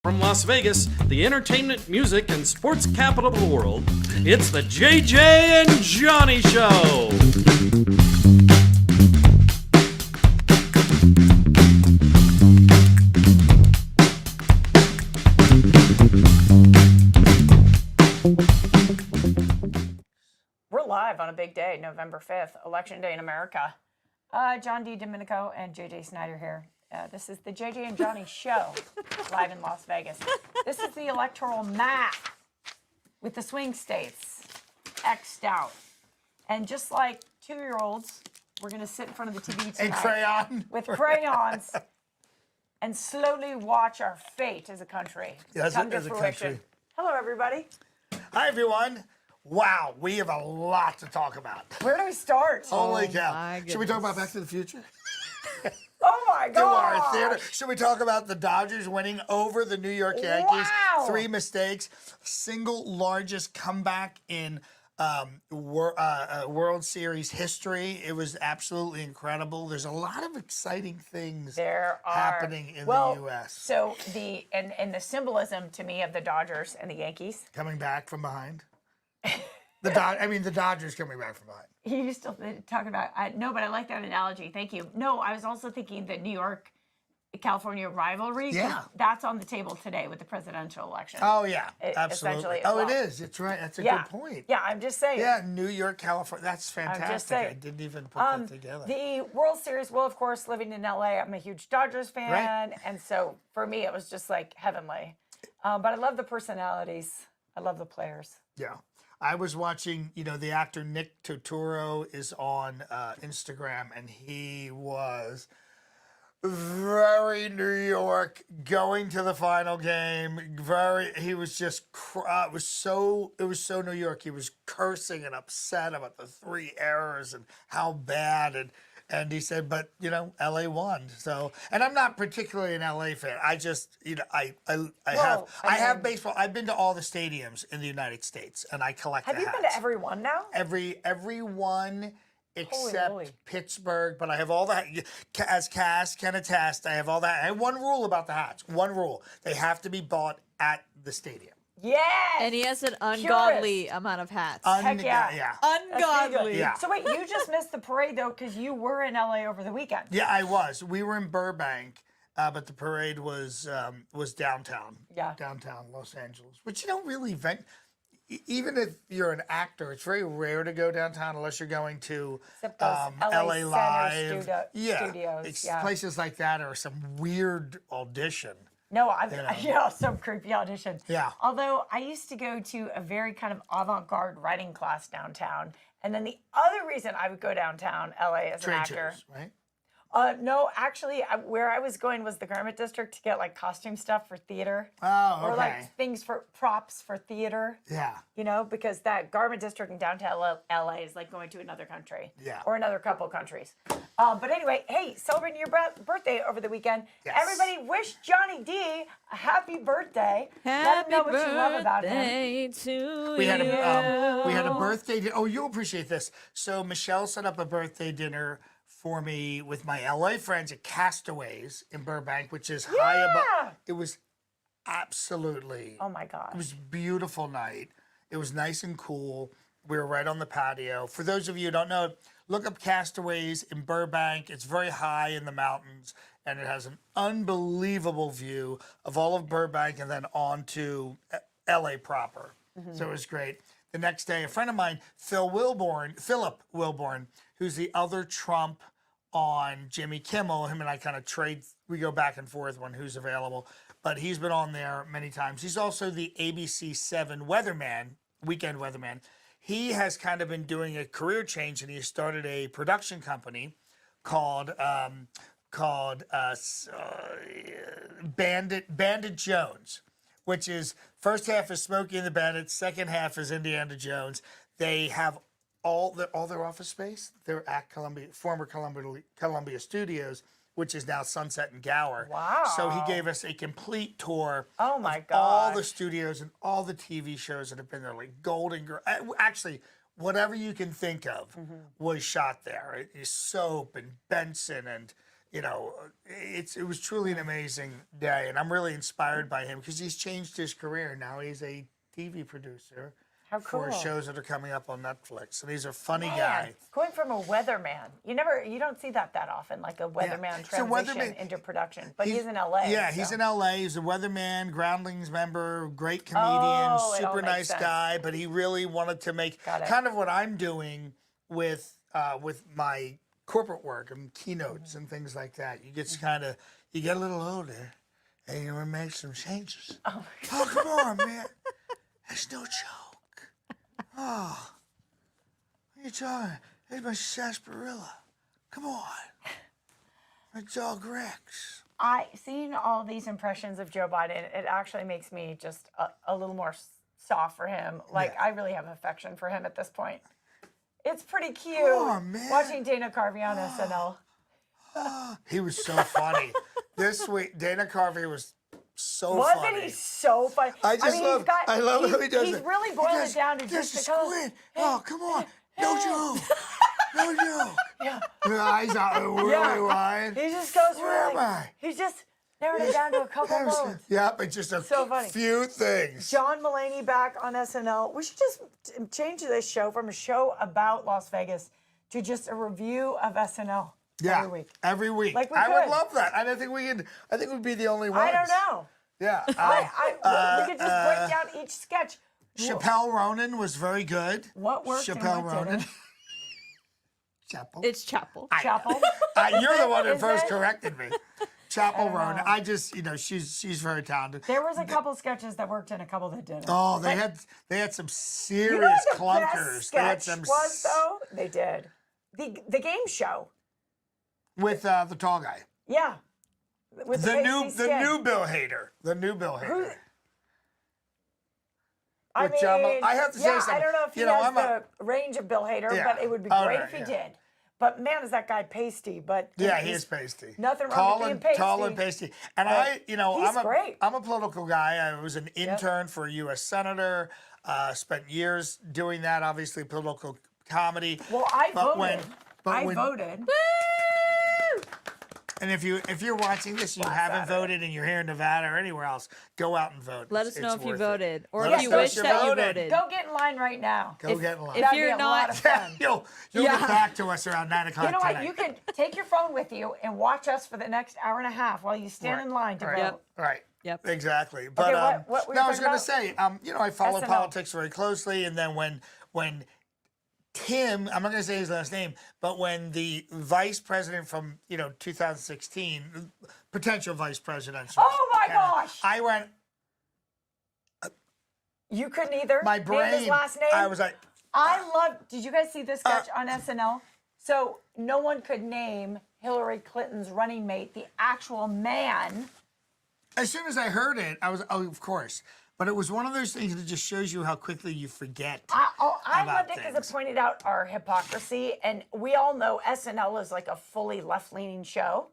From Las Vegas, the entertainment, music, and sports capital of the world, it's the JJ and Johnny Show. We're live on a big day, November 5th, Election Day in America. John D. Domenico and JJ Snyder here. This is the JJ and Johnny Show, live in Las Vegas. This is the electoral map with the swing states X'd out. And just like 2-year-olds, we're going to sit in front of the TV tonight. And crayon. With crayons and slowly watch our fate as a country come to fruition. Hello, everybody. Hi, everyone. Wow, we have a lot to talk about. Where do we start? Holy cow. Should we talk about Back to the Future? Oh, my God. To our theater. Should we talk about the Dodgers winning over the New York Yankees? Wow. 3 mistakes. Single largest comeback in World Series history. It was absolutely incredible. There's a lot of exciting things happening in the U.S. So the symbolism to me of the Dodgers and the Yankees. Coming back from behind. The Dodgers coming back from behind. You still talking about? No, but I like that analogy. Thank you. No, I was also thinking the New York, California rivalry. Yeah, that's on the table today with the presidential election. Oh yeah, absolutely. It is. It's right. That's a good point. Yeah, I'm just saying. Yeah, New York, California. That's fantastic. I'm just saying. I didn't even put that together. The World Series. Well, of course, living in LA, I'm a huge Dodgers fan, and so for me, it was just like heavenly. But I love the personalities. I love the players. Yeah. I was watching, the actor Nick Totoro is on Instagram, and he was very New York, going to the final game. He was just, it was so New York. He was cursing and upset about the 3 errors and how bad. And he said, but, LA won. So, and I'm not particularly an LA fan. I just, I have baseball. I've been to all the stadiums in the United States, and I collect the hats. Have you been to every one now? Every one except Pittsburgh, but I have all that. As Cass can attest, I have all that. I have one rule about the hats. One rule. They have to be bought at the stadium. Yes! And he has an ungodly amount of hats. Heck yeah. Ungodly. Yeah. So wait, you just missed the parade, though, because you were in LA over the weekend. Yeah, I was. We were in Burbank, but the parade was downtown. Yeah. Downtown Los Angeles, which you don't really even if you're an actor, it's very rare to go downtown unless you're going to LA Live. Studios. Places like that or some weird audition. No, some creepy audition. Yeah. Although I used to go to a very kind of avant-garde writing class downtown. And then the other reason I would go downtown LA as an actor. Shows, right? No, actually, where I was going was the Garment District to get like costume stuff for theater. Oh, okay. Or like things for props for theater. Yeah. Because that Garment District in downtown LA is like going to another country. Yeah. Or another couple countries. But anyway, hey, celebrating your birthday over the weekend. Yes. Everybody wish Johnny D a happy birthday. Let him know what you love about him. We had a birthday dinner. Oh, you'll appreciate this. So Michelle set up a birthday dinner for me with my LA friends at Castaways in Burbank, which is high above. It was absolutely. Oh my gosh. It was a beautiful night. It was nice and cool. We were right on the patio. For those of you who don't know, look up Castaways in Burbank. It's very high in the mountains, and it has an unbelievable view of all of Burbank and then on to LA proper. Mm-hmm. So it was great. The next day, a friend of mine, Philip Wilborn, who's the other Trump on Jimmy Kimmel, him and I kind of trade, we go back and forth on who's available, but he's been on there many times. He's also the ABC 7 weekend weatherman. He has kind of been doing a career change, and he started a production company called Bandit Jones, which is first half is Smokey and the Bandit, second half is Indiana Jones. They have all their office space. They're at former Columbia Studios, which is now Sunset and Gower. Wow. So he gave us a complete tour of all the studios and all the TV shows that have been there, like Golden Girl. Actually, whatever you can think of was shot there. Soap and Benson and you know, it was truly an amazing day, and I'm really inspired by him because he's changed his career. Now he's a TV producer How for cool. shows that are coming up on Netflix, and he's a funny Man, guy. going from a weatherman, you don't see that often, like a weatherman So transition weatherman- into production. But he's in LA. Yeah, he's so. in LA. He's a weatherman, Groundlings member, great comedian, Oh, it all super makes nice sense. guy. But he really wanted to make Got it. kind of what I'm doing with my corporate work and keynotes and things like that. You get you get a little older, and you want to make some changes. Oh, come on, man. That's no joke. Oh, what are you talking? There's my sarsaparilla. Come on. My dog Rex. Seeing all these impressions of Joe Biden, it actually makes me just a little more soft for him. Like, I really have affection for him at this point. It's pretty cute. on, man. Watching Dana Carvey on SNL. He was so funny. This week, Dana Carvey was so funny. Wasn't he so funny? I just love how he does He's it. really boiled it down to Just just a squid. Oh, come on. No joke. No joke. Yeah. Your eyes out really wide. He just goes Where really. am I? He's just narrowed it down to a couple modes. Yeah, but just a So funny. few things. John Mulaney back on SNL. We should just change this show from a show about Las Vegas to just a review of SNL every week. Every week. Like we I would could. love that. I don't think we could. I think we'd be the only ones. I don't know. Yeah. We could just break down each sketch. Chappelle Ronan was very good. What worked and Chappelle what Ronan. didn't. Chapel. It's Chapel. Chapel. You're the one that Is first it? corrected me. Chapel don't Ronan. know. I just, she's very talented. There was a couple sketches that worked and a couple that didn't. Oh, they had some You serious know what the clunkers. best They had sketch some was though? They did. The game show. with the tall guy. Yeah. With The new skin. Bill Hader. The new Bill Hader. I with John mean, I have to say something. I don't know if he You know, has I'm a- the range of Bill Hader, Yeah. but it would be Oh, great right, if he yeah. did. But man, is that guy pasty? But Yeah, he he's is pasty. Nothing wrong tall with and being tall pasty. and pasty. And he's great. I'm a political guy. I was an intern for a U.S. senator. Spent years doing that. Obviously, political comedy. Well, I But voted. when- I voted. And if you're watching this, you haven't voted, and you're here in Nevada or anywhere else, go out and vote. Let us know It's if you worth it. voted or Let if us you know wish if you that you voted. voted. Go get in line right now. Go get in line. If That'd you're be a not, lot of fun. You'll Yeah. get back to us around 9 o'clock You know what? tonight. You can take your phone with you and watch us for the next hour and a half while you stand in line to Right. vote. Yep. Right. Yep. Exactly. But what were no, you I was talking going to about? say, I follow SNL. politics very closely, and then when Tim, I'm not going to say his last name, but when the vice president from 2016, potential vice president. Oh my gosh! I went. You couldn't either. My Name brain. his last name. I was like, I love. Did you guys see this sketch on SNL? So no one could name Hillary Clinton's running mate, the actual man. as soon as I heard it, I was, oh, of course. But it was one of those things that just shows you how quickly you forget. I about loved it because things. it pointed out our hypocrisy, and we all know SNL is like a fully left-leaning show.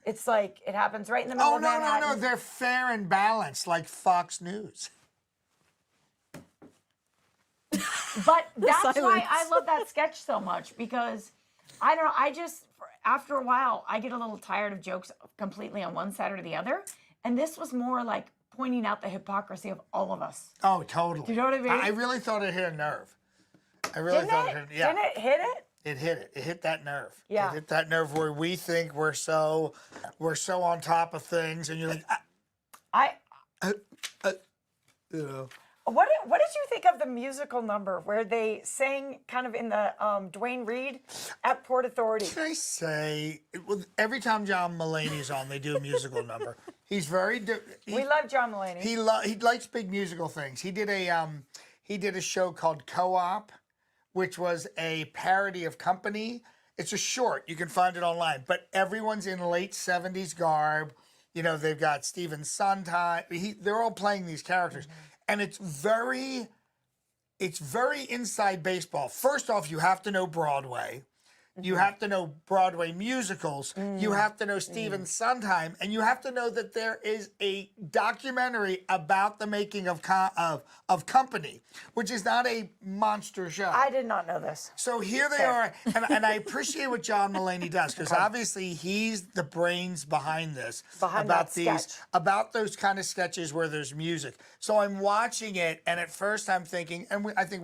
It's like it happens right in the middle Oh, of no, no, Manhattan. no. They're fair and balanced, like Fox News. But that's why silence. I love that sketch so much because I don't know. I just after a while I get a little tired of jokes completely on one side or the other, and this was more like pointing out the hypocrisy of all of us. Oh, totally. Do you know what I mean? I really thought it hit a nerve. I really Didn't thought it? it hit. Yeah. Didn't it hit it? It hit it. It hit that nerve. Yeah. It hit that nerve where we think we're so on top of things, and you're like, you know. What did you think of the musical number where they sang kind of in the Dwayne Reed at Port Authority? Can I say, every time John Mulaney's on, they do a musical number. He's very. We love John Mulaney. He likes big musical things. He did a show called Co-op, which was a parody of Company. It's a short. You can find it online. But everyone's in late 70s garb. You know, they've got Stephen Sondheim. They're all playing these characters. Mm-hmm. And it's very inside baseball. First off, you have to know Broadway. You have to know Broadway musicals. You have to know Stephen Sondheim, and you have to know that there is a documentary about the making of Company, which is not a monster show. I did not know this. So here they are, and I appreciate what John Mulaney does, because obviously he's the brains behind this, Behind about that these, sketch. about those kind of sketches where there's music. So I'm watching it, and at first I'm thinking, and I think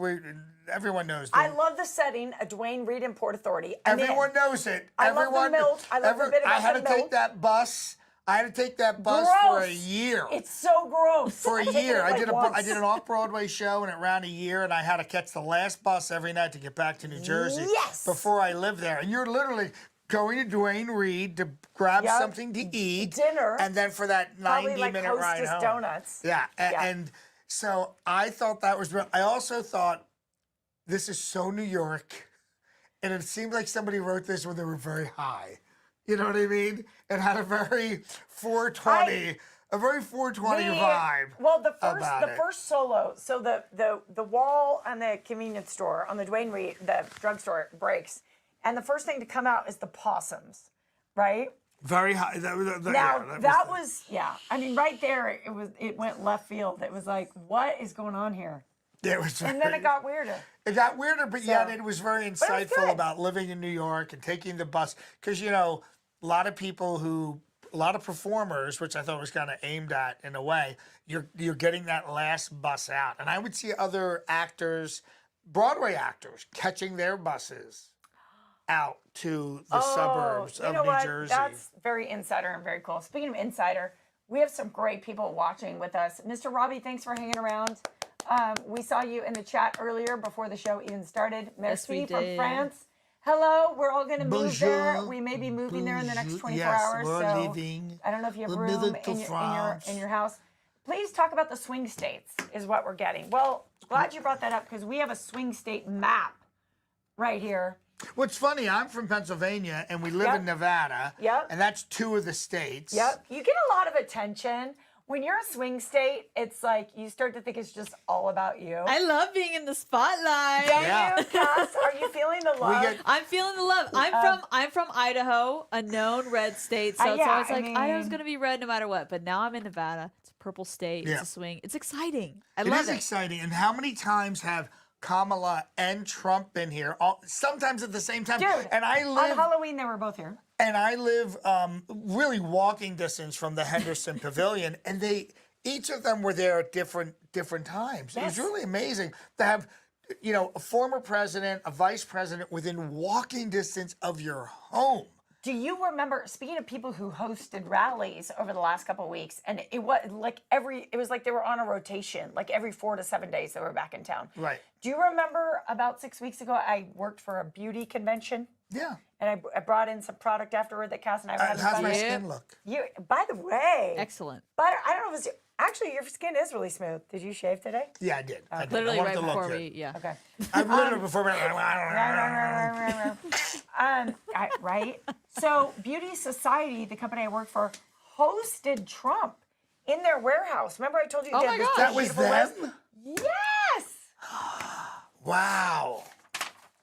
everyone knows. I love the setting, a Dwayne Reed in Port Authority. Everyone knows it. I love the milk. I love the bit about I had the to take milk. that bus. I had to take that bus for a Gross. year. It's so gross. For a I've taken year. it, I like, did once. an off-Broadway show, and it ran a year, and I had to catch the last bus every night to get back to New Jersey Yes. before I lived there. And you're literally going to Dwayne Reed to grab Yep. something to eat. Dinner. And then for that Probably like 90-minute ride Hostess home. donuts. Yeah. Yeah. And so I thought that was I also thought, this is so New York. And it seemed like somebody wrote this when they were very high. You know what I mean? It had a very 420, vibe. Well, the about it. first solo. So the wall on the convenience store on the Dwayne Reed, the drugstore breaks, and the first thing to come out is the possums, right? Very high. I mean, right there, it went left field. It was like, what is going on here? It was And then it got weirder. It got weirder, but yet it was very it was insightful good. about living in New York and taking the bus. Because, you know, a lot of performers, which I thought was kind of aimed at in a way, you're getting that last bus out. And I would see other actors, Broadway actors, catching their buses out to the suburbs of New Jersey. That's very insider and very cool. Speaking of insider, we have some great people watching with us. Mr. Robbie, thanks for hanging around. We saw you in the chat earlier before the show even started. Merci we from did. France. Hello, we're all going to move Bonjour. there. We may be moving there in the next 24 Yes, hours. we're So leaving I don't know if you have the room middle to in your France. house. Please talk about the swing states is what we're getting. Well, glad you brought that up because we have a swing state map right here. What's funny, I'm from Pennsylvania and we live Yep. in Nevada. Yep. And that's two of the states. Yep. You get a lot of attention. When you're a swing state, it's like you start to think it's just all about you. I love being in the spotlight. Don't Yeah. you, Cass? Are you feeling the love? get- I'm feeling the love. I'm from Idaho, a known red state. So it's yeah, always I like Idaho's mean- gonna be red no matter what. But now I'm in Nevada. It's a purple state. Yeah. It's a swing. It's exciting. I It love is it. exciting. And how many times have Kamala and Trump been here? Sometimes at the same time. Dude, and I on live Halloween, they were both here. really walking distance from the Henderson Pavilion, and each of them were there at different times. It was Yes. really amazing to have, you know, a former president, a vice president within walking distance of your home. Do you remember, speaking of people who hosted rallies over the last couple of weeks, and it was like they were on a rotation, like every 4 to 7 days they were back in town. Right. Do you remember about 6 weeks ago, I worked for a beauty convention, Yeah. and I brought in some product afterward that Cass and I were having How's fun my with. skin look? By the way, Excellent. but I don't know if it's, actually your skin is really smooth. Did you shave today? Yeah, I did. I did. Literally I wanted right to look before good. we. Yeah. Okay. I literally before we. Right? So, Beauty Society, the company I work for, hosted Trump in their warehouse. Remember I told you Oh they my had this gosh. That was beautiful them? list? Yes! Wow.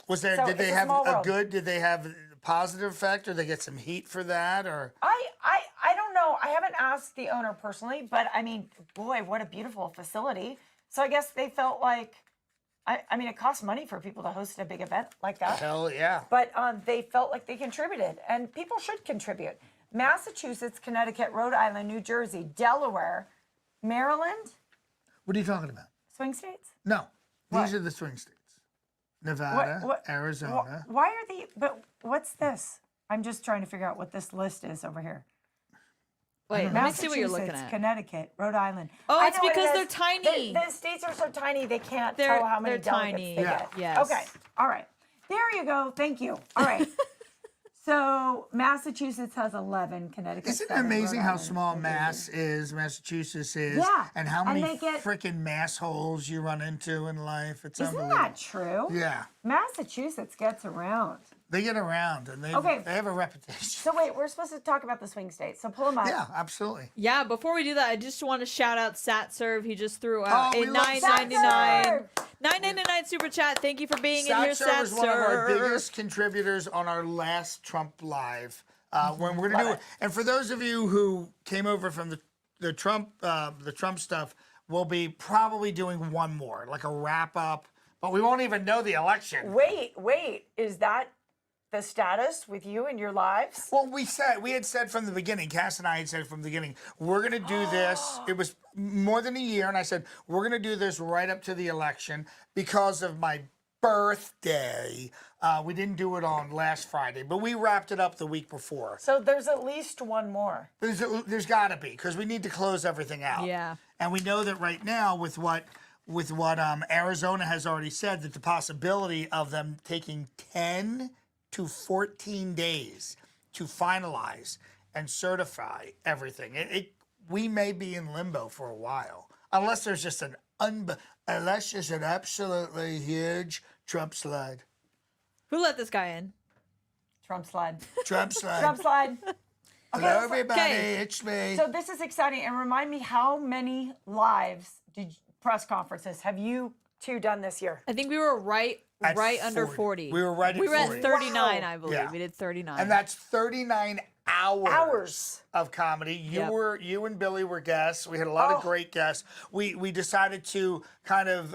Was there? So Did they it's a have small a world. good? Did they have a positive effect, or they get some heat for that, or? I don't know. I haven't asked the owner personally, but I mean, boy, what a beautiful facility. So I guess they felt like, I mean, it costs money for people to host a big event like that. Hell yeah. But they felt like they contributed, and people should contribute. Massachusetts, Connecticut, Rhode Island, New Jersey, Delaware, Maryland, What are you talking about? swing states. No, What? these are the swing states. Nevada, Arizona. Why are the? But what's this? I'm just trying to figure out what this list is over here. Wait, let me see what you're looking Massachusetts, at. Connecticut, Rhode Island. Oh, I it's know what it because is. they're tiny. The states are so tiny they can't They're- tell how many they're delegates tiny. they Yeah. get. Yes. Okay. All right. There you go. Thank you. All right. So Massachusetts has 11. Connecticut. Isn't it 7, amazing Rhode how Island, small New Mass is, Massachusetts is, Yeah, and how and many they get- freaking mass holes you run into in life? It's Isn't unbelievable. that true? Yeah. Massachusetts gets around. They get around, and they have a reputation. So wait, we're supposed to talk about the swing states. So pull them up. Yeah, absolutely. Yeah, before we do that, I just want to shout out SatServe. He just threw out a we love $9.99 super chat. Thank you for being in here, SatServe was one of our SatServe. biggest contributors on our last Trump Live. When we're gonna do it, and for those of you who came over from the Trump stuff, we'll be probably doing one more, like a wrap up, but we won't even know the election. Wait, is that the status with you and your lives? Well, we had said from the beginning, Cass and I had said from the beginning, we're going to do this. It was more than a year, and I said, we're going to do this right up to the election because of my birthday. We didn't do it on last Friday, but we wrapped it up the week before. So there's at least one more. There's got to be, because we need to close everything out. Yeah. And we know that right now with what Arizona has already said, that the possibility of them taking 10 to 14 days to finalize and certify everything. We may be in limbo for a while, unless there's just an absolutely huge Trump slide. Who let this guy in? Trump slide. Trump slide. Trump slide. Hello, everybody. Okay. It's me. So this is exciting. And remind me, how many press conferences have you two done this year? I think we were right under 40. We were right at 40. We were at 39, Wow. I believe. Yeah. We did 39. And that's 39 hours Hours. of comedy. Yep. You and Billy were guests. We had a lot of great guests. We decided to kind of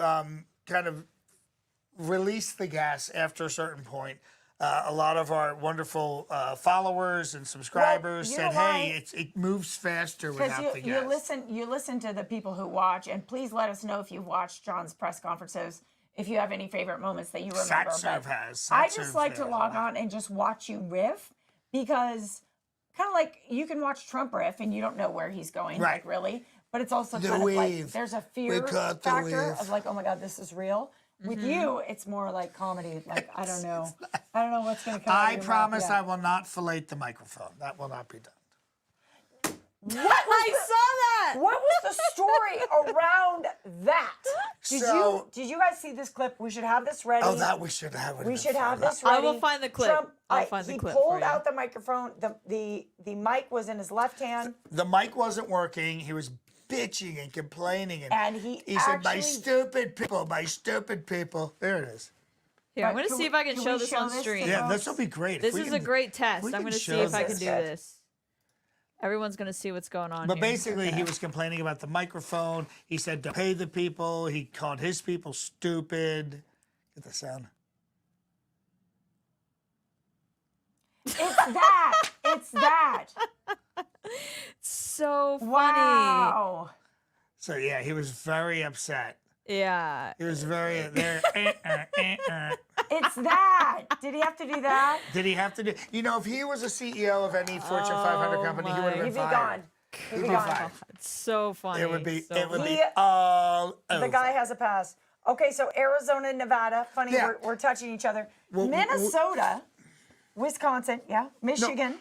release the gas after a certain point. A lot of our wonderful followers and subscribers you said, know why? "Hey, it moves faster Because without the you gas." listen to the people who watch, and please let us know if you watched John's press conferences. If you have any favorite moments that you remember. SatServe But has. I SatServe just like to has. log on and just watch you riff, because kind of like you can watch Trump riff and you don't know where he's going, Right. like really. But it's also The kind of like wave. there's a We fear caught the factor wave. of like, oh my God, this is real. With you, it's more like comedy. Like I don't know what's going to come. out I of your promise mouth I yet. will not fillet the microphone. That will not be done. I saw that. What was the story around that? So- Did you guys see this clip? We should have this ready. Oh, that we should have. We should have this I ready. will find the clip. I'll find the clip He for pulled you. out the microphone. The mic was in his left hand, The mic wasn't working. He was bitching and complaining, and he said, "My actually- stupid people, my stupid people." There it is. Here, I'm But going to can see we- if I can can show we this show on this to stream. Yeah, folks? this will be great. If This we is can- a great test. we I'm can going to see show if I can this. do this. Everyone's going to see what's going on But here. basically, Okay. he was complaining about the microphone. He said to pay the people. He called his people stupid. Get the sound. It's that. It's that. so funny. Wow. So yeah, he was very upset. Yeah. He was very there. It's that. Did he have to do that? Did he have to do? You know, if he was a CEO of any Fortune 500 company, he would have been He'd be fired. gone. He'd be He'd be gone. fired. It's so funny. It would be. So It would funny. be all over. The guy has a pass. Okay, so Arizona, Nevada. Funny, Yeah. we're touching each other. Well, Minnesota, Wisconsin, yeah, Michigan,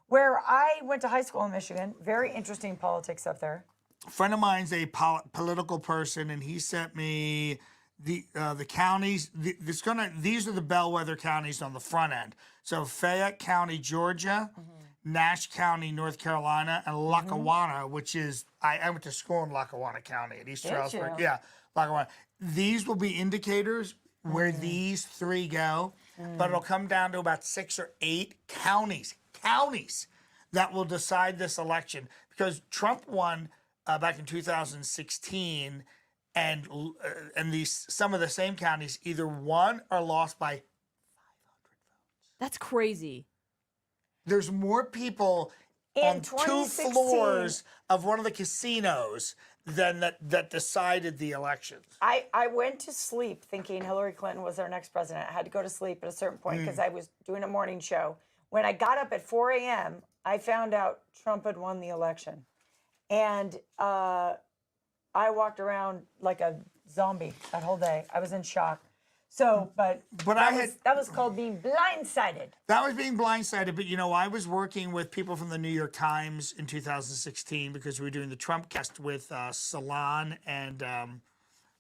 where I went to high school in Michigan. Very interesting politics up there. A friend of mine's a political person, and he sent me the counties. These are the bellwether counties on the front end. So Fayette County, Georgia, Nash County, North Carolina, and Lackawanna, which is I went to school in Lackawanna County at East Did Stroudsburg. you? Yeah, Lackawanna. These will be indicators where these three go, but it'll come down to about 6 or 8 counties that will decide this election, because Trump won back in 2016, and some of the same counties either won or lost by. That's crazy. There's more people In on 2 2016 floors of one of the casinos than that decided the elections. I went to sleep thinking Hillary Clinton was our next president. I had to go to sleep at a certain point because I was doing a morning show. When I got up at 4 a.m., I found out Trump had won the election. And I walked around like a zombie that whole day. I was in shock. So, but that was called being blindsided. That was being blindsided, but you know, I was working with people from the New York Times in 2016 because we were doing the Trump cast with Salon and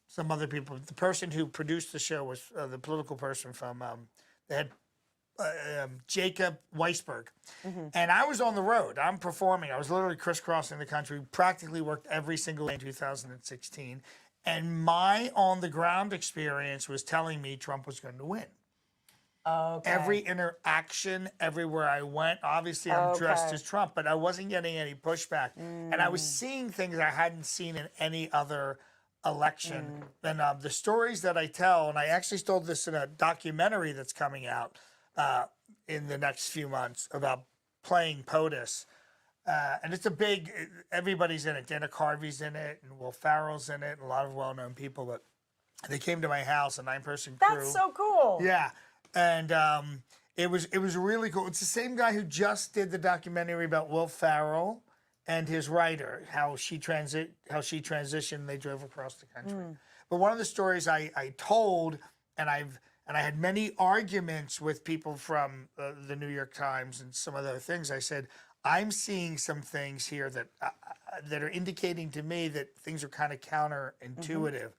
some other people. The person who produced the show was the political person from, they had Jacob Weisberg. And I was on the road. I'm performing. I was literally crisscrossing the country, practically worked every single day in 2016. And my on-the-ground experience was telling me Trump was going to win. Okay. Every interaction, everywhere I went, obviously I'm dressed as Trump, but I wasn't getting any pushback. And I was seeing things I hadn't seen in any other election. And the stories that I tell, and I actually told this in a documentary that's coming out in the next few months about playing POTUS. And it's a big, everybody's in it. Dana Carvey's in it, and Will Ferrell's in it, and a lot of well-known people. But they came to my house, a 9-person crew. That's so cool. Yeah. And it was really cool. It's the same guy who just did the documentary about Will Ferrell and his writer, how she transitioned. They drove across the country. But one of the stories I told, and I had many arguments with people from the New York Times and some other things. I said, I'm seeing some things here that are indicating to me that things are kind of counterintuitive.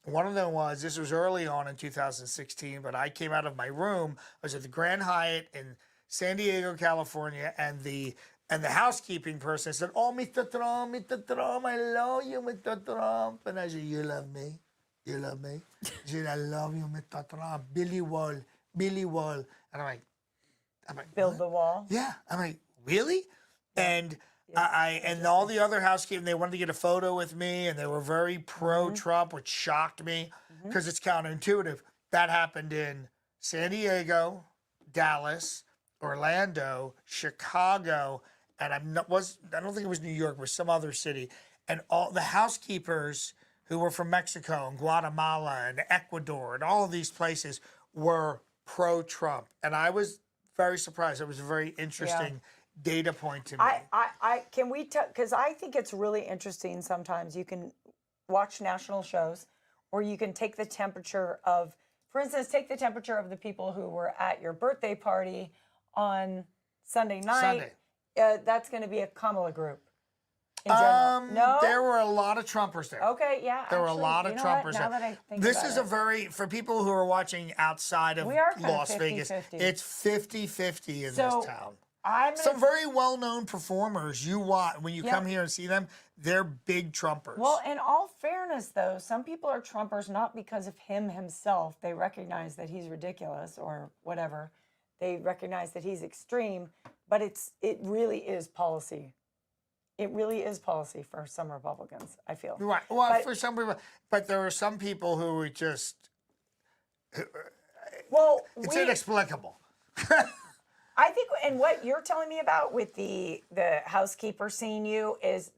One of them was, this was early on in 2016, but I came out of my room. I was at the Grand Hyatt in San Diego, California, and the housekeeping person said, "Oh, Mr. Trump, I love you, Mr. Trump." And I said, "You love me? You love me?" She said, "I love you, Mr. Trump. Billy Wall. And I'm like, Build what? the wall. Yeah. I'm like, really? And and all the other housekeeping, they wanted to get a photo with me, and they were very pro-Trump, which shocked me because it's counterintuitive. That happened in San Diego, Dallas, Orlando, Chicago, and I don't think it was New York, it was some other city. And all the housekeepers who were from Mexico and Guatemala and Ecuador and all of these places were pro-Trump. And I was very surprised. It was a very interesting data point to me. Can we because I think it's really interesting. Sometimes you can watch national shows, or you can take the temperature of, for instance, take the temperature of the people who were at your birthday party on Sunday night. That's going to be a Kamala group. In general. No, there were a lot of Trumpers there. Okay, yeah. There were a lot of Trumpers Now there. that I think This about is it. a very, for people who are watching outside of We are kind of Las Vegas, 50-50. it's 50-50 in So, this town. I'm Some very well-known performers you watch when you come here and see them. They're big Trumpers. Well, in all fairness, though, some people are Trumpers not because of him himself. They recognize that he's ridiculous or whatever. They recognize that he's extreme, but it really is policy. It really is policy for some Republicans, I feel. Right. Well, for some people, but there are some people who are just. Well, it's inexplicable. I think, and what you're telling me about with the housekeeper seeing you is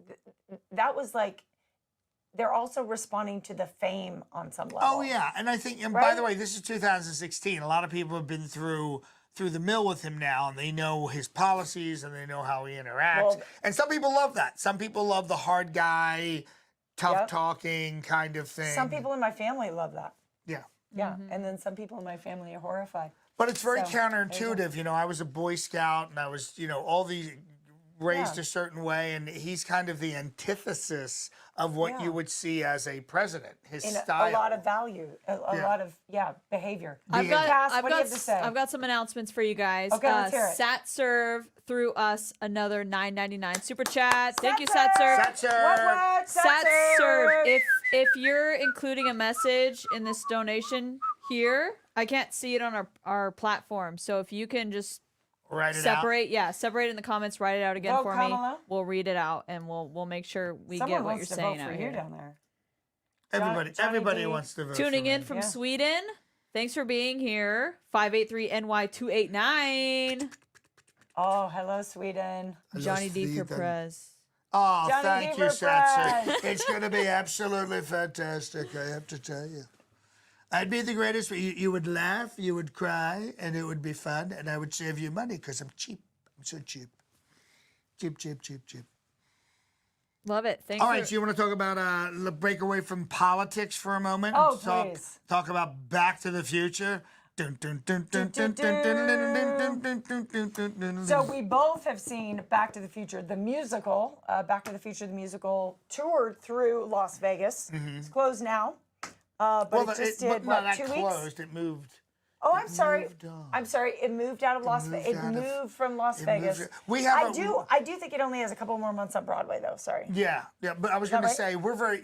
that was like, they're also responding to the fame on some level. Oh yeah, and I think, and by the way, this is 2016. A lot of people have been through the mill with him now, and they know his policies and they know how he interacts. Well, and some people love that. Some people love the hard guy, tough talking kind of thing. Some people in my family love that. Yeah. Yeah, and then some people in my family are horrified. But it's very So, counterintuitive. You know, I was a Boy Scout, and I was, all these raised a certain way, and he's kind of the antithesis of what you would see as a president. His style. A lot of value, a lot of behavior. I've Cass, what do you have to say? I've got some announcements for you guys. Okay, let's hear it. SatServe threw us another $9.99 super chat. Thank you, SatServe. What? SatServe. If you're including a message in this donation here, I can't see it on our platform. So if you can just Write it separate it in the comments, write it out again for Kamala. me. We'll read it out and we'll make sure we Someone get what you're wants to saying vote out for here. you down there. Everybody Johnny D. wants to vote. Tuning for in me. from Sweden. Thanks for being here. 583NY289. Oh, hello, Sweden. Johnny D. Sweden. Perez. Oh, Johnny thank D. you, Satsu. Perez. It's going to be absolutely fantastic, I have to tell you. I'd be the greatest. You would laugh, you would cry, and it would be fun, and I would save you money because I'm cheap. I'm so cheap. Cheap. Love it. Thanks. All right, so you want to talk about break away from politics for a moment? Oh, Please. Talk about Back to the Future. So we both have seen Back to the Future, the musical. Back to the Future, the musical, toured through Las Vegas. It's closed now, but it just did, not 2 weeks? closed. It moved. Oh, I'm sorry. moved on. I'm sorry. It moved out of Las Vegas. It moved from Las Vegas. I do think it only has a couple more months on Broadway, though. Sorry. Yeah, but I was going that to say we're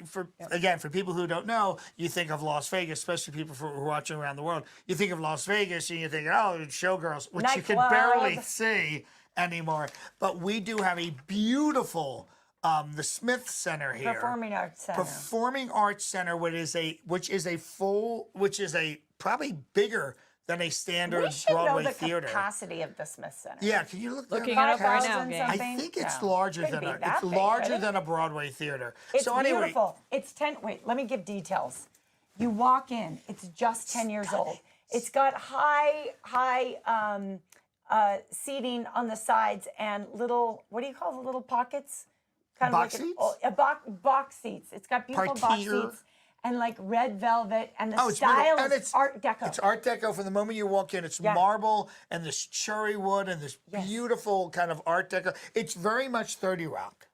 again, for people who don't know, you think of Las Vegas, especially people who are watching around the world. You think of Las Vegas and you think, oh, showgirls, which you can barely see anymore. But we do have a beautiful the Smith Center here, Performing Arts Center, which is a probably bigger than a standard we should Broadway know the theater. Capacity of the Smith Center. Yeah, can you look Looking that it up right now, 5,000 gang. I something? think it's No. larger Couldn't than be that big, could it? than a Broadway theater. It's So anyway, beautiful. It's 10. Wait, let me give details. You walk in. It's just 10 years old. It's got high seating on the sides and little. What do you call the little pockets? Kind Box of seats? a box seats. It's got beautiful box Parterre. seats and like red velvet, and the it's style and is Art Deco. It's Art Deco from the moment you walk in. It's Yeah. marble and this cherry wood and this Yes. beautiful kind of Art Deco. It's very much 30 Rock.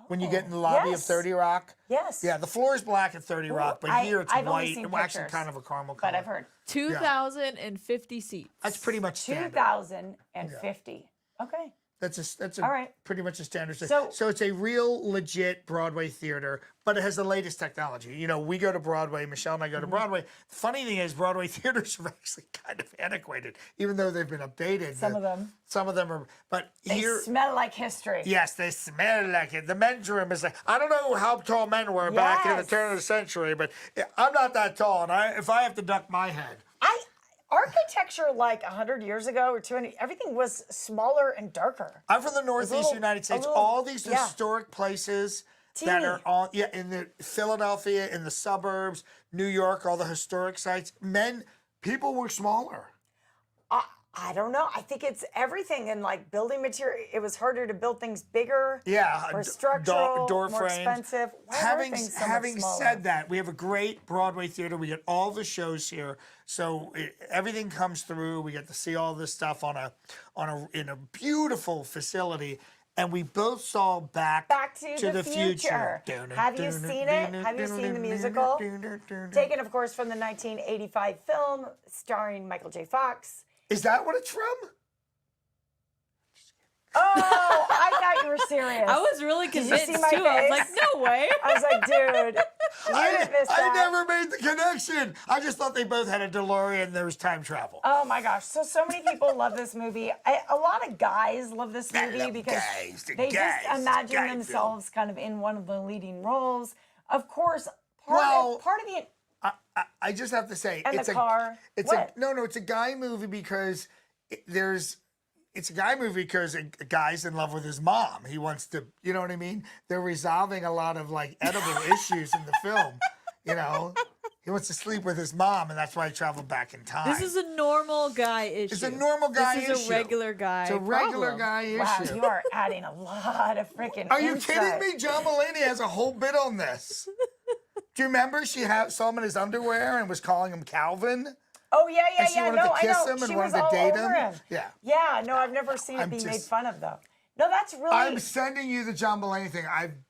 When you get in the lobby of yes. 30 Rock. Yes. Yeah, the floor is black at 30 Rock, but here it's I've only white. seen Well, actually pictures, kind of a caramel color. but I've heard 2,050 seats. That's pretty much standard. 2,050. Okay. That's a All right. pretty much a standard. So it's a real legit Broadway theater, but it has the latest technology. You know, we go to Broadway. Michelle and I go to Broadway. The funny thing is, Broadway theaters are actually kind of antiquated, even though they've been updated. Some of them. Some of them are, but They here. smell like history. Yes, they smell like it. The men's room is like, I don't know how tall men were back in the Yes. turn of the century, but I'm not that tall, and if I have to duck my head. Architecture like 100 years ago or 200, everything was smaller and darker. I'm from the Northeast little- United States. a little- All these yeah. historic places that are Teeny. in the Philadelphia, in the suburbs, New York, all the historic sites. People were smaller. I don't know. I think it's everything in like building material. It was harder to build things bigger. Yeah, Or structural, door more frames. expensive. Why are Having things so much having smaller? said that, we have a great Broadway theater. We get all the shows here, so everything comes through. We get to see all this stuff in a beautiful facility. And we both saw Back to the Future. Have you seen it? Have you seen the musical? Taken, of course, from the 1985 film starring Michael J. Fox. Is that what it's from? Oh, I thought you were serious. I was really you convinced see too. my I was like, face? no way. I was like, dude, you didn't miss that. I never made the connection. I just thought they both had a DeLorean and there was time travel. Oh my gosh! So many people love this movie. A lot of guys love this movie love because guys, the they guys, just imagine guy themselves kind of in one of the leading roles. Of course, part Well, of the I just have to say, And it's the car. It's What? it's a guy movie because it's a guy movie because a guy's in love with his mom. He wants to, you know what I mean? They're resolving a lot of like edible issues in the film. You know, he wants to sleep with his mom, and that's why he traveled back in time. This is a normal guy issue. It's a normal guy This is issue. a regular guy. It's a regular problem. guy wow, issue. you are adding a lot of freaking. Are you insight. kidding me? John Mulaney has a whole bit on this. Do you remember saw him in his underwear and was calling him Calvin? Oh yeah, yeah, And she yeah. wanted No, to kiss I know. him and She wanted was to all date over him? him. Yeah. Yeah. No, I've never seen it I'm being made just- fun of though. No, that's really. I'm sending you the John Mulaney thing.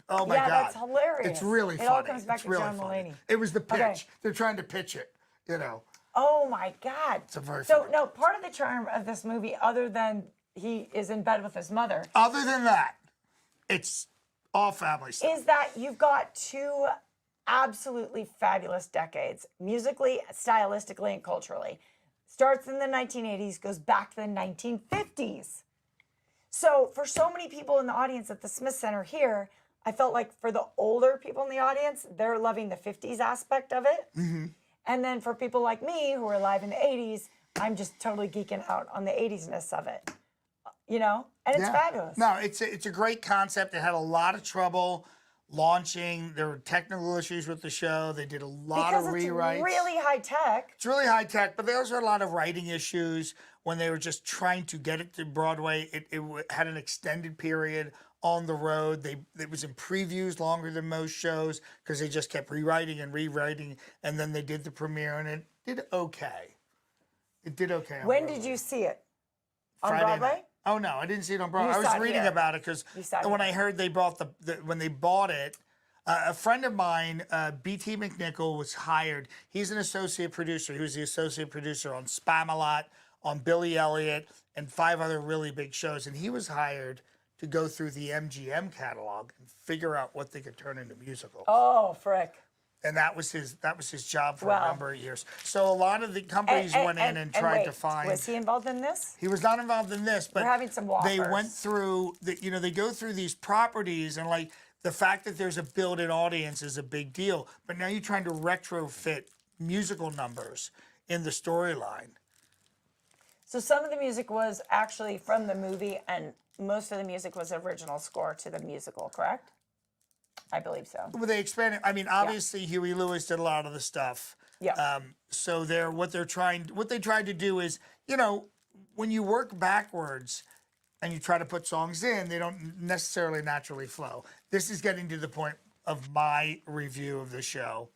Oh my Yeah, God. that's hilarious. It's really It funny. all comes back It's to really John funny. Mulaney. It was the pitch. Okay. They're trying to pitch it, you know. Oh my God. It's a very So funny. no, part of the charm of this movie, other than he is in bed with his mother, Other than that, it's all family stuff. is that you've got two absolutely fabulous decades, musically, stylistically, and culturally. Starts in the 1980s, goes back to the 1950s. So for so many people in the audience at the Smith Center here, I felt like for the older people in the audience, they're loving the 50s aspect of it. Mm-hmm. And then for people like me who are alive in the 80s, I'm just totally geeking out on the 80s-ness of it. You know? And it's fabulous. No, it's a great concept. It had a lot of trouble launching. There were technical issues with the show. They did a lot because of it's rewrites. really high tech. It's really high tech, but there also had a lot of writing issues when they were just trying to get it to Broadway. It had an extended period on the road. It was in previews longer than most shows because they just kept rewriting and rewriting, and then they did the premiere, and it did okay. It did okay. On When Broadway. did you see it? On Friday Broadway? night. Oh no, I didn't see it on Broadway. You I was saw it reading here. about it because You saw it when here. I heard they bought when they bought it, A friend of mine, BT McNichol, was hired. He's an associate producer. He was the associate producer on Spamalot, on Billy Elliot, and 5 other really big shows. And he was hired to go through the MGM catalog and figure out what they could turn into musicals. Oh, frick. And that was his job for a number of years. So a lot of the companies went in and tried to find. Was he involved in this? He was not involved in this, but We're having some Whoppers. they went through. They go through these properties, and like the fact that there's a built-in audience is a big deal. But now you're trying to retrofit musical numbers in the storyline. So some of the music was actually from the movie, and most of the music was original score to the musical, correct? I believe so. Well, they expanded. I mean, obviously Huey Lewis did a lot of the stuff. Yeah. So what they tried to do is, when you work backwards and you try to put songs in, they don't necessarily naturally flow. This is getting to the point of my review of the show,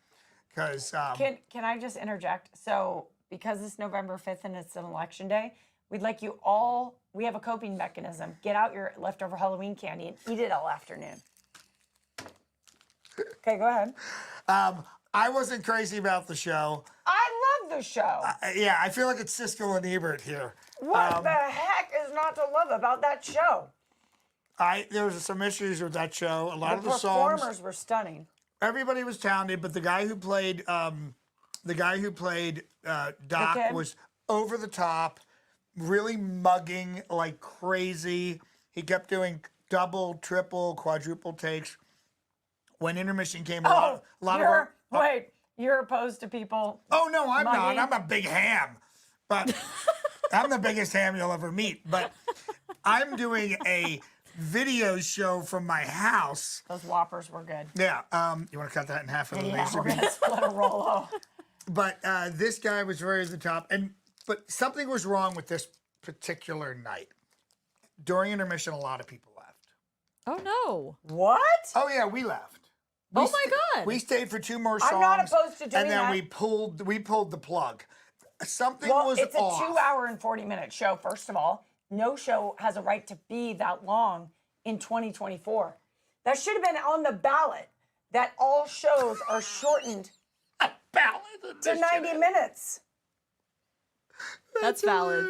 because Can I just interject? So because it's November 5th and it's an election day, we'd like you all. We have a coping mechanism. Get out your leftover Halloween candy and eat it all afternoon. Okay, go ahead. I wasn't crazy about the show. I love the show. Yeah, I feel like it's Siskel and Ebert here. What the heck is not to love about that show? There was some issues with that show. A lot The of the songs. performers were stunning. Everybody was talented, but the guy who played Doc kid? was over the top, really mugging like crazy. He kept doing double, triple, quadruple takes. When intermission came, a lot of our. Wait, you're opposed to people? Oh no, I'm mugging? not. I'm a big ham, but I'm the biggest ham you'll ever meet. But I'm doing a video show from my house. Those Whoppers were good. Yeah. You want to cut that in half for the Yeah, laser we're beam? gonna split a Rollo. But this guy was very at the top, but something was wrong with this particular night. During intermission, a lot of people left. Oh no. What? Oh yeah, we left. Oh my God. We stayed for 2 more songs. I'm not opposed to doing and then that. we pulled the plug. Something Well, was it's a off. 2-hour and 40-minute show. First of all, no show has a right to be that long in 2024. That should have been on the ballot. That all shows are shortened to 90 minutes. That's valid.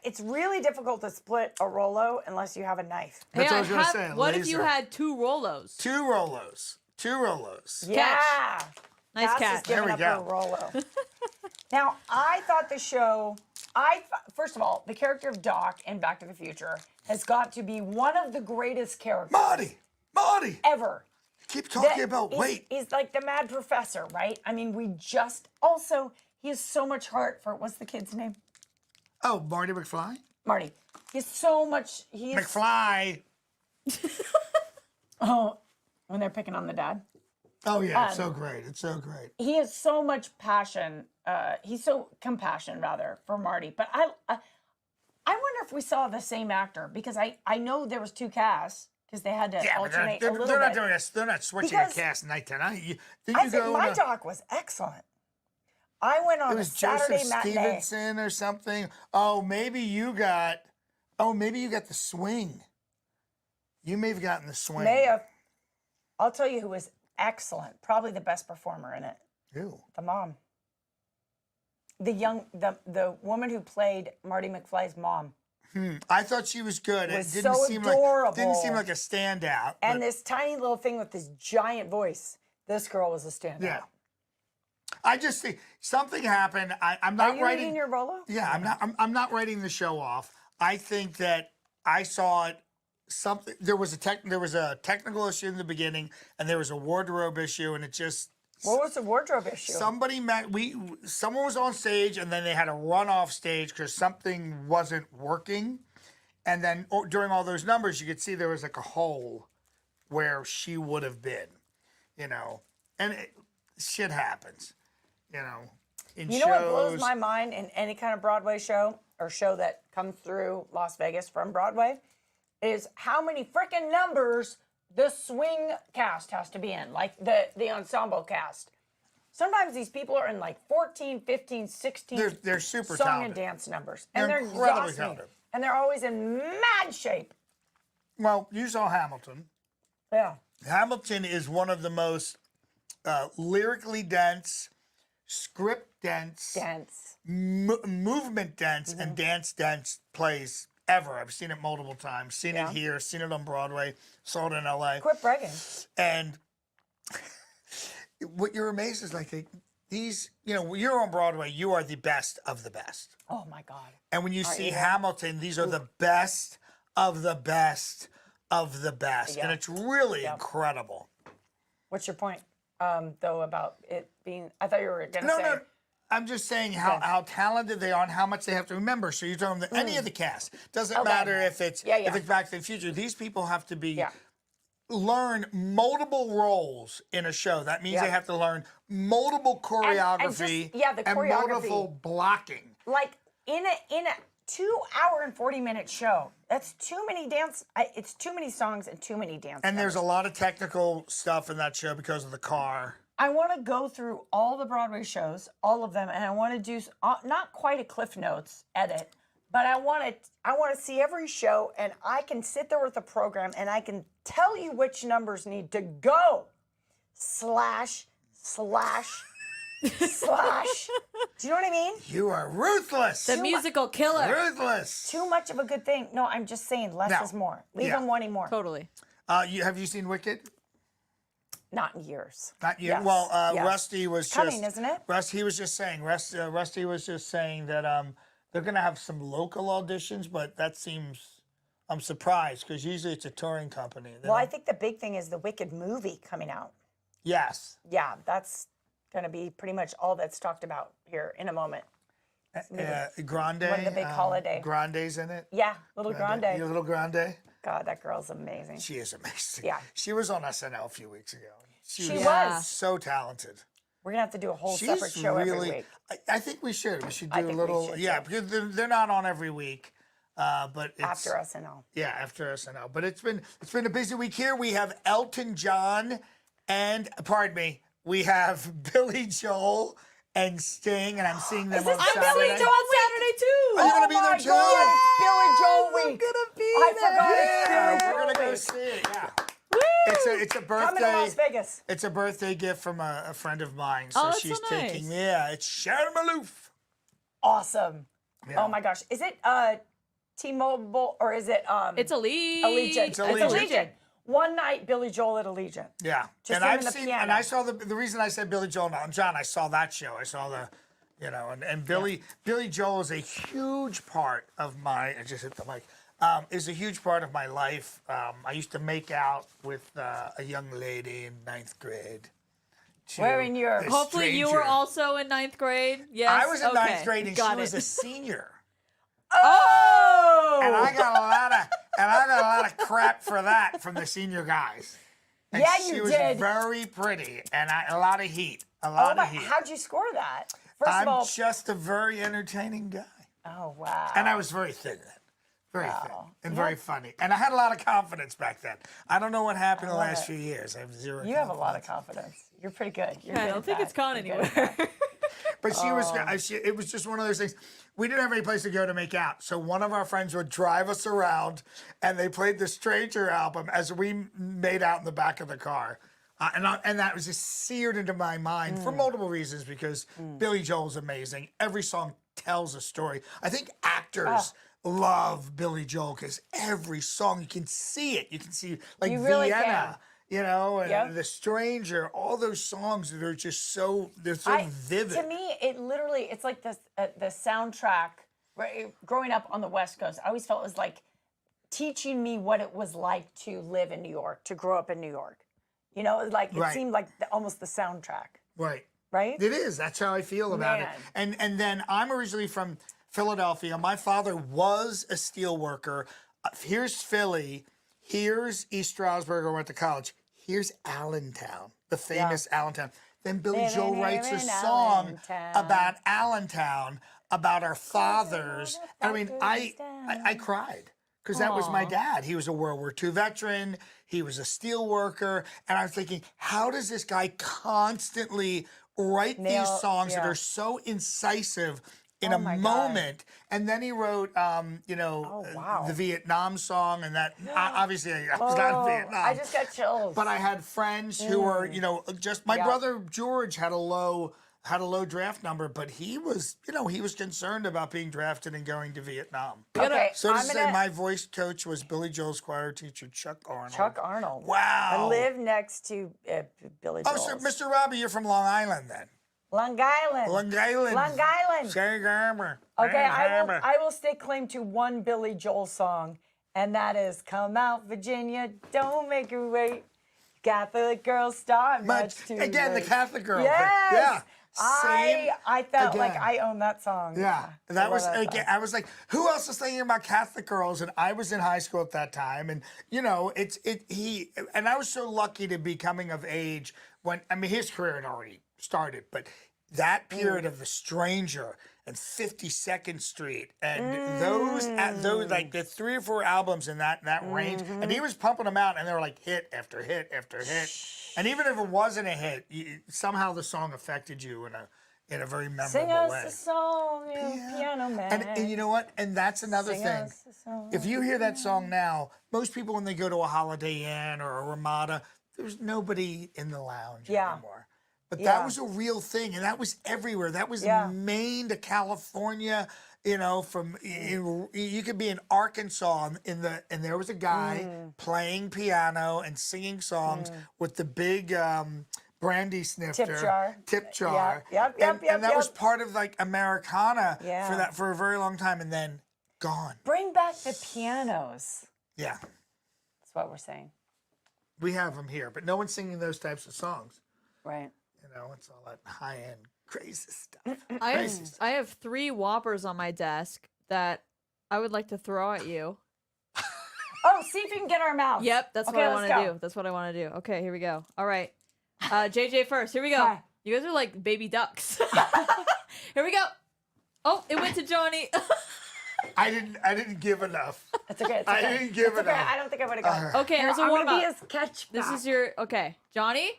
It's really difficult to split a Rollo unless you have a knife. That's what I was gonna say, a What if you laser. had 2 Rollos? 2 Rollos. 2 Rollos. Yeah. Nice Cass catch. is giving There we up go. her Rollo. Now, I thought the show, first of all, the character of Doc in Back to the Future has got to be one of the greatest characters Marty! ever. Keep talking about weight. He's like the mad professor, right? I mean, he has so much heart for, what's the kid's name? Oh, Marty McFly? Marty. He has so much, McFly. oh, when they're picking on the dad. Oh yeah, it's so great. It's so great. He has so much passion. He's so compassionate, rather, for Marty. But I wonder if we saw the same actor, because I know there was 2 casts because they had to Yeah, but alternate a little they're not bit. doing this. They're not switching Because a cast night to night. I think my Doc was excellent. I went on It a was Saturday Joseph matinee. Stevenson or something. Oh, maybe you got the swing. You may have gotten the swing. May have. I'll tell you who was excellent. Probably the best performer in it. Who? The mom. The woman who played Marty McFly's mom. I thought she was good. Was It didn't so seem adorable. like a standout. And but this tiny little thing with this giant voice. This girl was a standout. yeah. I just think something happened. I'm not Are you writing. reading your Rollo? Yeah, I'm not writing the show off. I think that I saw it. There was a technical issue in the beginning, and there was a wardrobe issue, and it just. What was the wardrobe issue? Someone was on stage, and then they had to run off stage because something wasn't working, and then during all those numbers, you could see there was like a hole where she would have been, and shit happens, In You know what shows. blows my mind in any kind of Broadway show or show that comes through Las Vegas from Broadway is how many freaking numbers the swing cast has to be in, like the ensemble cast. Sometimes these people are in like 14, 15, 16 They're super song talented. and dance numbers. And they're incredibly exhausting. talented. And they're always in mad shape. Well, you saw Hamilton. Yeah. Hamilton is one of the most lyrically dense, script dense, movement dense, and dance dense plays ever. I've seen it multiple times. Seen it here, seen it on Broadway, saw it in LA. Quit bragging. And what you're amazed is like these, when you're on Broadway, you are the best of the best. Oh my God. And when you see Hamilton, these are the best of the best of the best. And it's really incredible. What's your point, though, about it being, I thought you were going to say. No. I'm just saying how talented they are and how much they have to remember. So you're talking about any of the cast. Doesn't matter if it's if it's Back to the Future. These people have to be learn multiple roles in a show. That means they have to learn multiple choreography and multiple blocking. Like in a 2 hour and 40-minute show. That's too many it's too many songs and too many dance. And there's a lot of technical stuff in that show because of the car. I want to go through all the Broadway shows, all of them, and I want to do not quite a Cliff Notes edit, but I want to see every show, and I can sit there with the program, and I can tell you which numbers need to go. Slash. Do you know what I mean? You are ruthless. The musical killer. Ruthless. Too much of a good thing. No, I'm just saying less is more. Leave them wanting more. Totally. Have you seen Wicked? Not in years. Not yet. Yes. Well, Yes. Rusty was Coming, isn't it? Rusty was just saying that they're going to have some local auditions, but that seems, I'm surprised because usually it's a touring company. Well, I think the big thing is the Wicked movie coming out. Yes. Yeah, that's going to be pretty much all that's talked about here in a moment. Grande. One of the big holiday. Grande's in it. Yeah, little Grande. Your little Grande. God, that girl's amazing. She is amazing. Yeah. She was on SNL a few weeks ago. She was. So talented. We're going to have to do a whole separate show every week. I think we should. We should do I a think little. we should, Yeah, too. because they're not on every week. But it's, After SNL. Yeah, after SNL. But it's been a busy week here. We have Elton John and, pardon me, we have Billy Joel and Sting, and I'm seeing them on Saturday. Billy Joel on Saturday too. Are you gonna be there too? God, it's Billy Joel week. I'm gonna be I there. forgot it's Yeah, Billy we're Joel gonna go week. see it. Yeah. Woo! It's a Coming to Las birthday. Vegas. It's a birthday gift from a friend of mine. So Oh, that's she's so nice. taking me. Yeah, it's Sharon Maloof. Awesome. Yeah. Oh my gosh. Is it T-Mobile or is it It's Allegiant. Allegiant? It's Allegiant. One night, Billy Joel at Allegiant. Yeah, Just and him I've and the seen, piano. and I saw the reason I said Billy Joel and John. I saw that show. I saw the, and Billy Joel is a huge part of my. I just hit the mic. Is a huge part of my life. I used to make out with a young lady in 9th grade. Wearing your- a Hopefully you were stranger. also in 9th grade. Yes. I was in okay. 9th grade and she Got was it. a senior. Oh! And I got a lot of crap for that from the senior guys. And Yeah, she you was did. very pretty and a lot of heat. A Oh lot my, of heat. how'd you score that? First I'm of all, just a very entertaining guy. oh wow. And I was very thin then. Very thin Wow. and very funny. And I had a lot of confidence back then. I don't know what happened the love last it. few years. I have zero You have a lot of confidence. You're pretty good. You're Yeah, I good don't at think that. it's gone You're good at anywhere. But she was, it was just one of those things. We didn't have any place to go to make out. So one of our friends would drive us around and they played the Stranger album as we made out in the back of the car. And that was just seared into my mind for multiple reasons because Billy Joel's amazing. Every song tells a story. I think actors love Billy Joel because every song, you can see it. You can see like You really Vienna, and Yep. The Stranger, all those songs that are just so, they're so vivid. To me, it's like the soundtrack. Right, growing up on the West Coast, I always felt it was like teaching me what it was like to live in New York, to grow up in New York. It was like it Right. seemed like almost the soundtrack, Right. right? It is. That's how I feel about it. And then I'm originally from Philadelphia. My father was a steel worker. Here's Philly. Here's East Stroudsburg. I went to college. Here's Allentown, the famous Allentown. Then Billy Living Joel here writes a in song Allentown. about Allentown, about our fathers. I mean, I cried. Because that was my dad. He was a World War II veteran. He was a steel worker. And I was thinking, how does this guy constantly write these songs that are so incisive in Oh a my God. moment. And then he wrote, wow. the Vietnam song, and that obviously I was not in Vietnam. I just got chills. But I had friends who were, just my Yeah. brother George had a low draft number, but he was concerned about being drafted and going to Vietnam. Okay, So to I'm say, gonna. my voice coach was Billy Joel's choir teacher, Chuck Arnold. Chuck Arnold. Wow. I live next to Billy Oh, Joel's. so Mr. Robbie, you're from Long Island then? Long Island. Long Island. Long Island. Say Garber. Okay, I will stake claim to one Billy Joel song, and that is "Come Out, Virginia, Don't Make Her Wait." Catholic girls start much too Again, the late. Catholic girl. Yes. Yeah. I felt like again. I own that song. Yeah, I that love was that again. song. I was like, who else is thinking about Catholic girls? And I was in high school at that time, and and I was so lucky to be coming of age when his career had already started, but that period of The Stranger and 52nd Street and those like the 3 or 4 albums in that range, and he was pumping them out, and they were like hit after hit after hit, and even if it wasn't a hit, somehow the song affected you in a very memorable Sing us way. a song, you piano man. And you know what? And that's another Sing thing. us a song. If you hear that song now, most people when they go to a Holiday Inn or a Ramada, there's nobody in the lounge anymore. But that was a real thing, and that was everywhere. That was Maine to California. From you could be in Arkansas, and there was a guy playing piano and singing songs with the big brandy snifter, tip jar. Yep. And that was part of like Americana Yeah. for a very long time, and then gone. Bring back the pianos. Yeah, That's what we're saying. we have them here, but no one's singing those types of songs. Right. It's all that high-end crazy stuff. I have 3 Whoppers on my desk that I would like to throw at you. Oh, see if you can get our mouth. Yep, that's Okay, what I let's want to go. do. That's what I want to do. Okay, here we go. All right. JJ first. Here we go. Hi. You guys are like baby ducks. Here we go. Oh, it went to Johnny. I didn't give enough. It's okay. It's I okay. didn't give It's okay. enough. I don't think I would have gone. Okay, here's a I'm warm gonna be up. his catch. This back. is your okay, Johnny.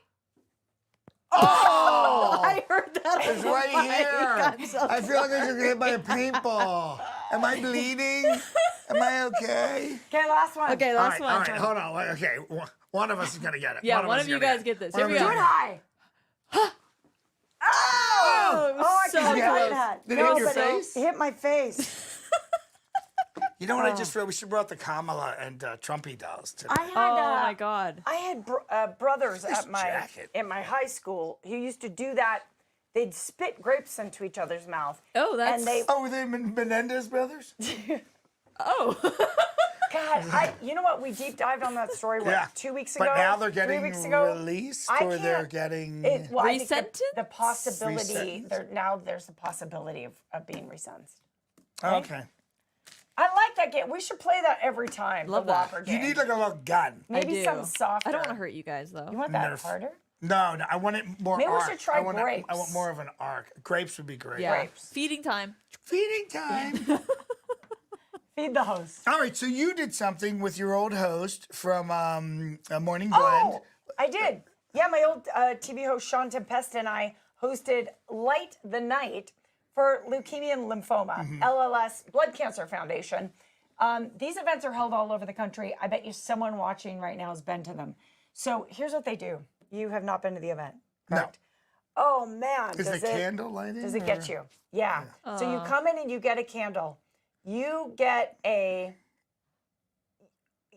Oh! I heard that. It's right here. I feel like I just got hit by a paintball. Am I bleeding? Am I okay? Okay, last one. Okay, last one. All right, hold on. Okay, one of us is gonna get it. Yeah, one us of is you gonna guys get this. One Here of we us go. is Do it gonna high. Oh, it was Oh, I so can get feel it. that. Did it hit your but face? It hit my face. You know what I just realized? We should brought the Kamala and Trumpy dolls today. I had. Oh my God. I had brothers Nice at my jacket. in my high school who used to do that. They'd spit grapes into each other's mouth. Oh, that's. And they. Oh, were they Menendez brothers? Oh. God, you know what? We deep dived on that story 2 weeks ago. But now they're 3 getting weeks ago. released, I or they're can't- getting. I think Resentenced? the possibility Resentenced? there's the possibility of being resentenced. Okay. I like that game. We should play that every time. Love the that. Whopper You game. need like a little gun. Maybe I do. something softer. I don't want to hurt you guys though. You want that Nerf. harder? No, I want it more. Maybe we arc. should try I want grapes. I want more of an arc. Grapes would be great. Yeah. Grapes. Feeding time. Feeding time. Feed the host. All right, so you did something with your old host from Morning Blend. Oh, I did. Yeah, my old TV host Sean Tempesta and I hosted Light the Night for Leukemia and Lymphoma, LLS Blood Cancer Foundation. These events are held all over the country. I bet you someone watching right now has been to them. So here's what they do. You have not been to the event, correct? No. Oh man, Is the candle lighting? does it get you? Yeah. So you come in and you get a candle. You get a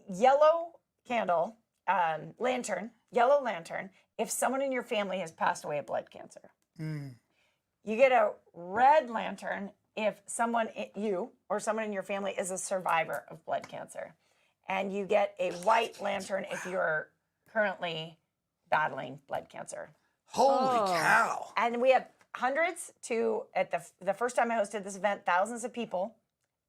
yellow candle, yellow lantern, if someone in your family has passed away of blood cancer. You get a red lantern if you or someone in your family is a survivor of blood cancer. And you get a white lantern if you're currently battling blood cancer. Holy cow! And we have hundreds at the first time I hosted this event, thousands of people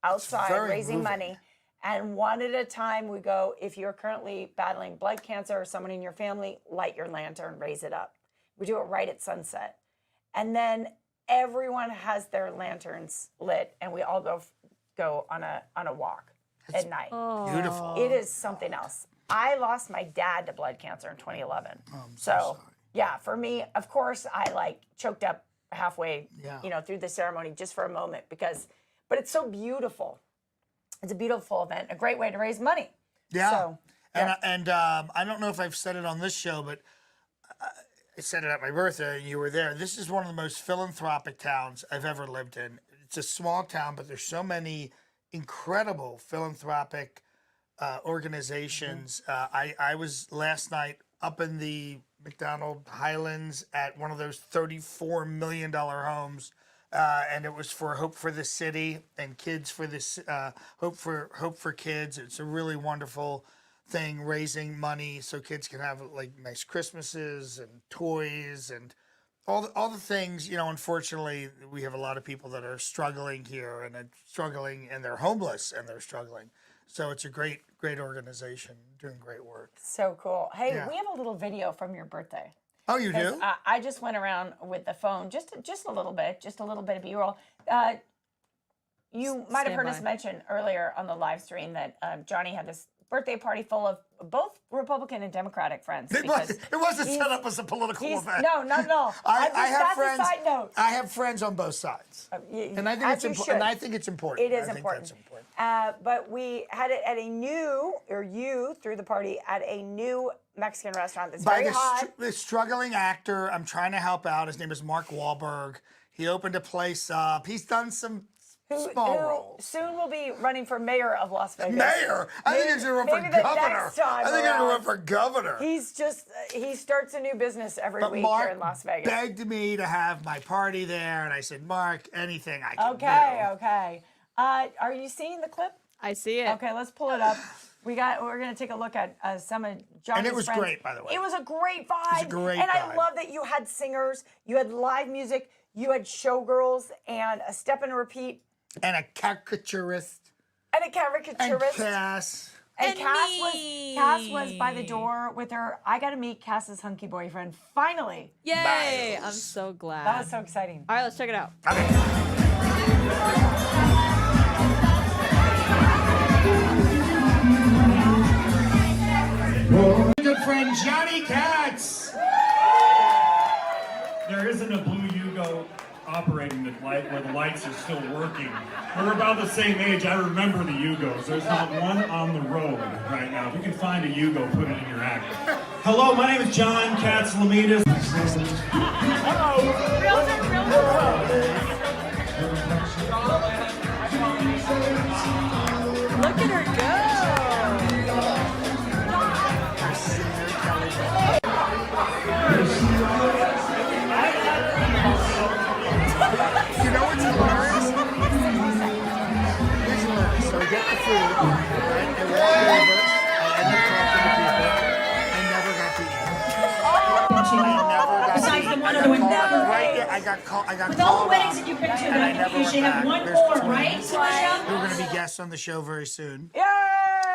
outside very raising moving. money. And one at a time we go, if you're currently battling blood cancer or someone in your family, light your lantern, raise it up. We do it right at sunset. And then everyone has their lanterns lit and we all go on a walk at night. Beautiful. It is something else. I lost my dad to blood cancer in 2011. I'm so sorry. Yeah, for me, of course, I choked up halfway, Yeah. through the ceremony just for a moment but it's so beautiful. It's a beautiful event, a great way to raise money. Yeah. So, And I don't know if I've said it on this show, but I said it at my birthday and you were there. This is one of the most philanthropic towns I've ever lived in. It's a small town, but there's so many incredible philanthropic organizations. I was last night up in the McDonald Highlands at one of those $34 million homes. And it was for Hope for the City and Kids for this Hope for Kids. It's a really wonderful thing, raising money so kids can have like nice Christmases and toys and all the things. Unfortunately, we have a lot of people that are struggling here and they're homeless and they're struggling. So it's a great organization doing great work. so cool. Hey, Yeah. we have a little video from your birthday. Oh, you do? I just went around with the phone, just a little bit of B-roll. You might have heard us mention earlier on the live stream that Johnny had this birthday party full of both Republican and Democratic friends. It wasn't set up as a political event. No, not at all. I have that's friends. a side note. I have friends on both sides, and I think it's important. And I think it's important. It is I think important. That's important. But we had it at you threw the party at a new Mexican restaurant that's By very hot. the struggling actor, I'm trying to help out. His name is Mark Wahlberg. He opened a place up. He's done some small roles. Soon will be running for mayor of Las Vegas. Mayor? I think he's going to run for maybe the governor. next time I think he's going to around. run for governor. He starts a new business every But week Mark here in Las Vegas. begged me to have my party there, and I said, Mark, anything I can do. Okay. Are you seeing the clip? I see it. Okay, let's pull it up. We're gonna take a look at some of Johnny's And it was friends. great, by the way. It was a great vibe. great and I vibe. love that you had singers, you had live music, you had showgirls, and a step and repeat, And a caricaturist. and a And caricaturist. Cass. And me. Cass was by the door with her. I got to meet Cass's hunky boyfriend finally. Yay! Miles. I'm so glad. That was so exciting. All right, let's check it out. Good friend Johnny Katz. There isn't a blue Yugo operating the light where the lights are still working. We're about the same age. I remember the Yugos. There's not one on the road right now. If you can find a Yugo, put it in your act. Hello, my name is John Katz-Lamidas. Look at her You know what's hilarious? It's hilarious. So we get the food, right? And walk over. I end up talking to people. I never got to eat. Besides the one other one. Right there, I got called. With all the weddings that you've been to, And I I think never you usually went have back. one There's more, twins. right? We're going to be guests on the show very soon. Yay!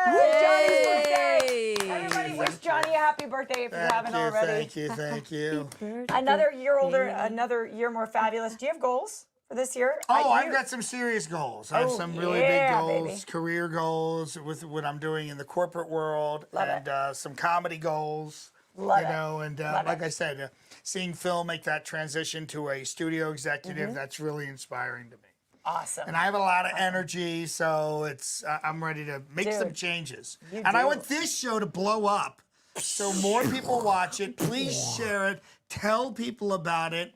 Johnny's birthday! Yay! Everybody wish Johnny a happy birthday if you haven't already. Thank you. Another year older, another year more fabulous. Do you have goals for this year? Oh, I've got some serious goals. I have Oh, some really yeah, big goals, baby. career goals with what I'm doing in the corporate world, Love and some comedy goals. Love you it. know, and Love like it. I said, seeing Phil make that transition to a studio executive, that's really inspiring to me. Awesome. And I have a lot of energy, so it's I'm ready to make some Dude, changes. you And I do. want this show to blow up, so more people watch it. Please share it. Tell people about it.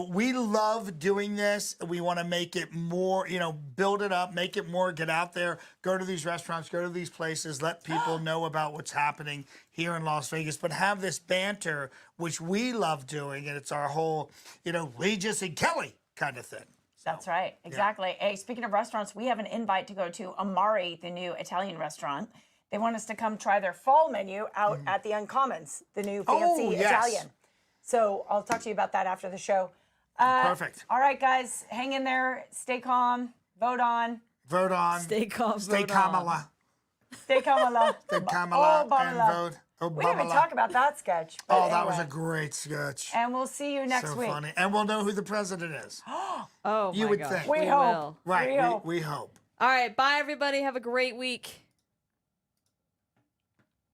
We love doing this. We want to make it more, build it up, make it more, get out there, go to these restaurants, go to these places, let people know about what's happening here in Las Vegas, but have this banter, which we love doing, and it's our whole, Regis and Kelly kind of thing. That's right. Exactly. Hey, speaking of restaurants, we have an invite to go to Amari, the new Italian restaurant. They want us to come try their fall menu out at the Uncommons, the new fancy yes. Italian. So I'll talk to you about that after the show. Perfect. All right, guys, hang in there. Stay calm. Vote on. Vote on. Stay calm. Stay vote on. Kamala. Stay Kamala. Stay Kamala and Obama. vote We didn't even Obama. talk about that sketch. but Oh, that was a anyway. great sketch. And we'll see you next So week. funny. And we'll know who the president is. Oh, You my would gosh. think. We We hope. will. Right. We hope. We hope. All right. Bye, everybody. Have a great week.